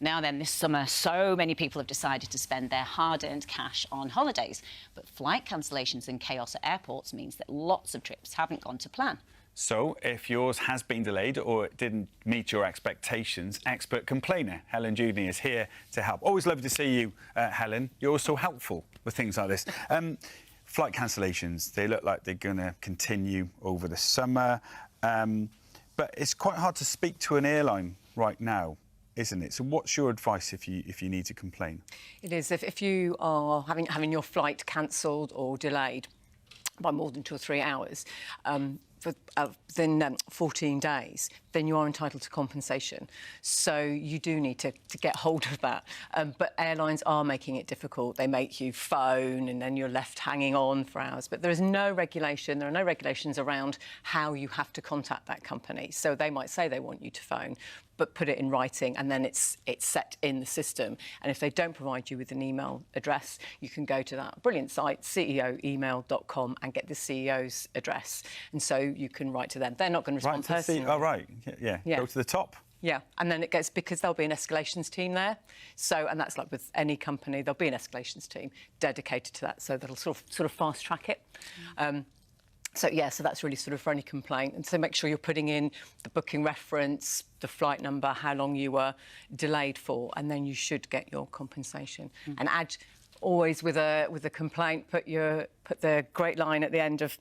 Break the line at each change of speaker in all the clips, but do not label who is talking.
Now then, this summer, so many people have decided to spend their hard-earned cash on holidays. But flight cancellations and chaos at airports means that lots of trips haven't gone to plan.
So, if yours has been delayed or it didn't meet your expectations, expert complainer Helen Judy is here to help. Always lovely to see you, Helen. You're also helpful with things like this. Flight cancellations, they look like they're going to continue over the summer. But it's quite hard to speak to an airline right now, isn't it? So what's your advice if you need to complain?
It is. If you are having your flight cancelled or delayed by more than 2 or 3 hours, within 14 days, then you are entitled to compensation. So you do need to get hold of that. But airlines are making it difficult. They make you phone and then you're left hanging on for hours. But there is no regulation. There are no regulations around how you have to contact that company. So they might say they want you to phone, but put it in writing, and then it's set in the system. And if they don't provide you with an email address, you can go to that brilliant site, ceoemail.com, and get the CEO's address. And so you can write to them. They're not going to respond personally.
Oh, right. Yeah. Go to the top.
Yeah, and then it gets, because there'll be an escalations team there. So, and that's like with any company, there'll be an escalations team dedicated to that. So that'll sort of fast track it. So that's really sort of for any complaint. And so make sure you're putting in the booking reference, the flight number, how long you were delayed for, and then you should get your compensation. And add, always with a complaint, put the great line at the end of,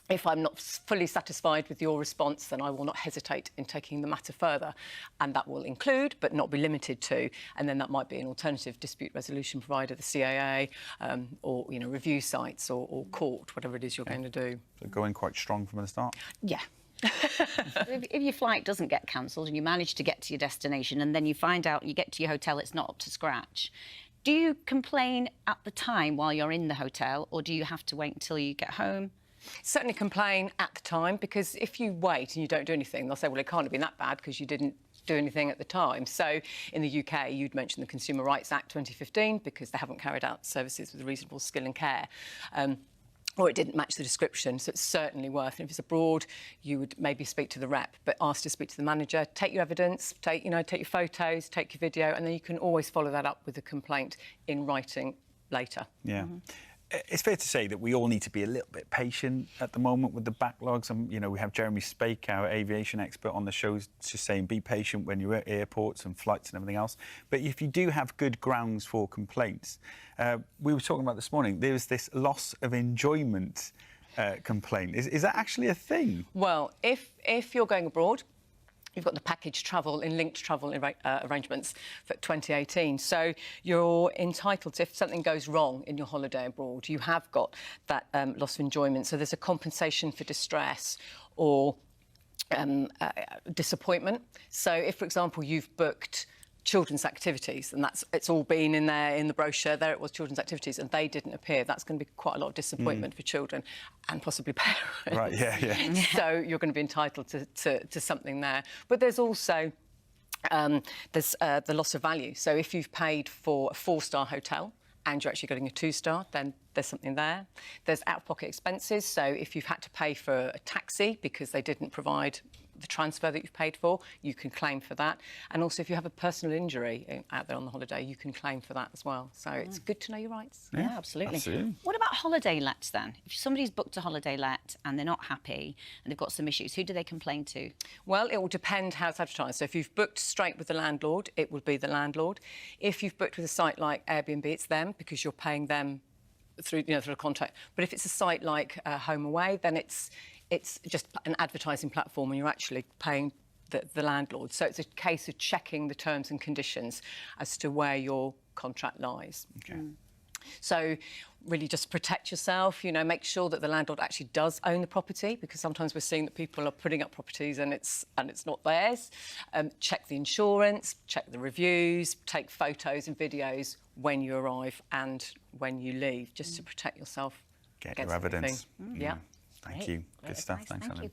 if I'm not fully satisfied with your response, then I will not hesitate in taking the matter further. And that will include, but not be limited to, and then that might be an alternative dispute resolution provider, the CAA, or review sites or court, whatever it is you're going to do.
So going quite strong from the start?
Yeah.
If your flight doesn't get cancelled and you manage to get to your destination and then you find out you get to your hotel, it's not up to scratch, do you complain at the time while you're in the hotel, or do you have to wait until you get home?
Certainly complain at the time, because if you wait and you don't do anything, they'll say, well, it can't have been that bad because you didn't do anything at the time. So in the UK, you'd mentioned the Consumer Rights Act 2015 because they haven't carried out services with reasonable skill and care. Or it didn't match the description, so it's certainly worth. And if it's abroad, you would maybe speak to the rep, but ask to speak to the manager. Take your evidence, take your photos, take your video, and then you can always follow that up with a complaint in writing later.
Yeah. It's fair to say that we all need to be a little bit patient at the moment with the backlogs. And, we have Jeremy Spake, our aviation expert, on the show, just saying be patient when you're at airports and flights and everything else. But if you do have good grounds for complaints, we were talking about this morning, there's this loss of enjoyment complaint. Is that actually a thing?
Well, if you're going abroad, you've got the package travel in linked travel arrangements for 2018. So you're entitled to, if something goes wrong in your holiday abroad, you have got that loss of enjoyment. So there's a compensation for distress or disappointment. So if, for example, you've booked children's activities, and it's all been in there in the brochure, there it was, children's activities, and they didn't appear, that's going to be quite a lot of disappointment for children and possibly parents.
Right, yeah.
So you're going to be entitled to something there. But there's also the loss of value. So if you've paid for a 4-star hotel and you're actually getting a 2-star, then there's something there. There's out-of-pocket expenses. So if you've had to pay for a taxi because they didn't provide the transfer that you've paid for, you can claim for that. And also, if you have a personal injury out there on the holiday, you can claim for that as well. So it's good to know your rights.
Yeah, absolutely. What about holiday lets then? If somebody's booked a holiday let and they're not happy and they've got some issues, who do they complain to? Well, it will depend how it's advertised. So if you've booked straight with the landlord, it will be the landlord. If you've booked with a site like Airbnb, it's them, because you're paying them through a contract. But if it's a site like Home Away, then it's just an advertising platform and you're actually paying the landlord. So it's a case of checking the terms and conditions as to where your contract lies.
Okay.
So really just protect yourself, make sure that the landlord actually does own the property, because sometimes we're seeing that people are putting up properties and it's not theirs. Check the insurance, check the reviews, take photos and videos when you arrive and when you leave, just to protect yourself.
Get your evidence.
Yeah.
Thank you. Good stuff. Thanks, Helen.